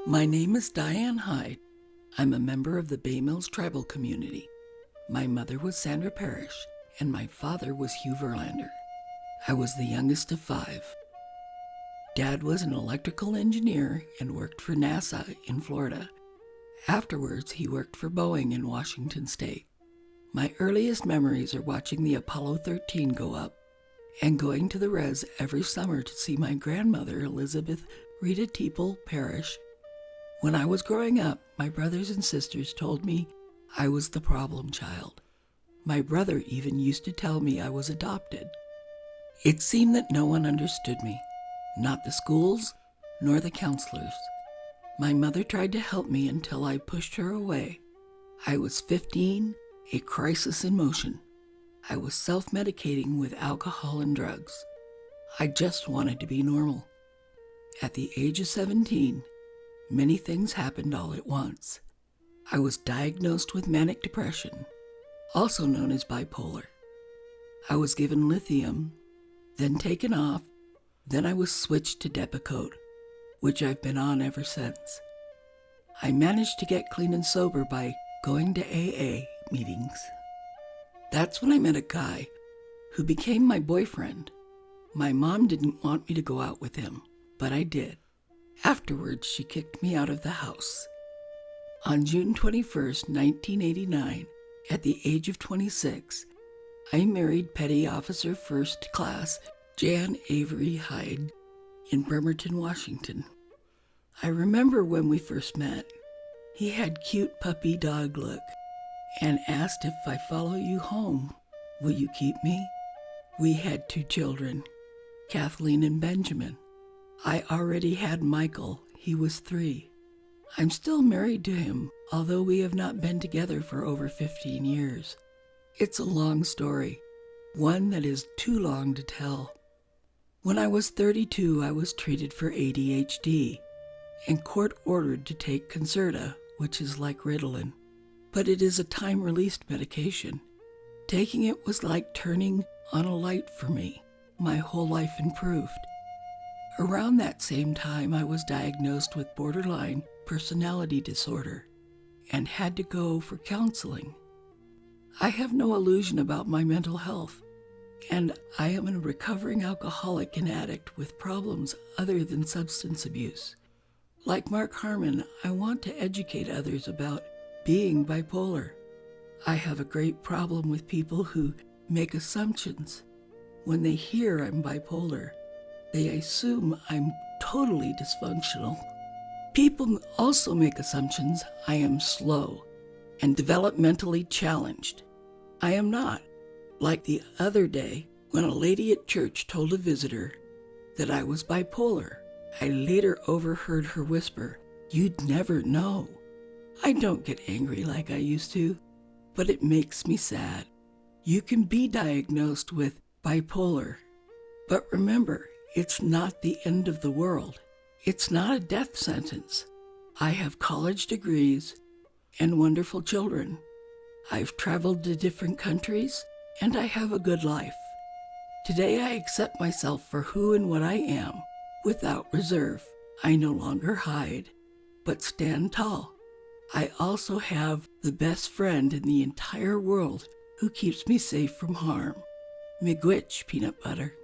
My name is Diane Hyde. I'm a member of the Bay Mills tribal community. My mother was Sandra Parrish, and my father was Hugh Verlander. I was the youngest of 5. Dad was an electrical engineer and worked for NASA in Florida. Afterwards, he worked for Boeing in Washington State. My earliest memories are watching the Apollo 13 go up and going to the res every summer to see my grandmother, Elizabeth Rita Teeple Parrish. When I was growing up, my brothers and sisters told me I was the problem child. My brother even used to tell me I was adopted. It seemed that no one understood me, not the schools nor the counselors. My mother tried to help me until I pushed her away. I was 15, a crisis in motion. I was self-medicating with alcohol and drugs. I just wanted to be normal. At the age of 17, many things happened all at once. I was diagnosed with manic depression, also known as bipolar. I was given lithium, then taken off, then I was switched to Depakote, which I've been on ever since. I managed to get clean and sober by going to AA meetings. That's when I met a guy who became my boyfriend. My mom didn't want me to go out with him, but I did. Afterwards, she kicked me out of the house. On June 21st, 1989, at the age of 26, I married Petty Officer First Class Jan Avery Hyde in Bremerton, Washington. I remember when we first met. He had cute puppy dog look and asked if I follow you home, will you keep me? We had 2 children, Kathleen and Benjamin. I already had Michael. He was 3. I'm still married to him, although we have not been together for over 15 years. It's a long story, one that is too long to tell. When I was 32, I was treated for ADHD and court-ordered to take Concerta, which is like Ritalin, but it is a time-released medication. Taking it was like turning on a light for me. My whole life improved. Around that same time, I was diagnosed with borderline personality disorder and had to go for counseling. I have no illusion about my mental health, and I am a recovering alcoholic and addict with problems other than substance abuse. Like Mark Harmon, I want to educate others about being bipolar. I have a great problem with people who make assumptions. When they hear I'm bipolar, they assume I'm totally dysfunctional. People also make assumptions I am slow and developmentally challenged. I am not. Like the other day, when a lady at church told a visitor that I was bipolar, I later overheard her whisper, "You'd never know." I don't get angry like I used to, but it makes me sad. You can be diagnosed with bipolar, but remember, it's not the end of the world. It's not a death sentence. I have college degrees and wonderful children. I've traveled to different countries, and I have a good life. Today I accept myself for who and what I am, without reserve. I no longer hide, but stand tall. I also have the best friend in the entire world who keeps me safe from harm. Miigwech, peanut butter.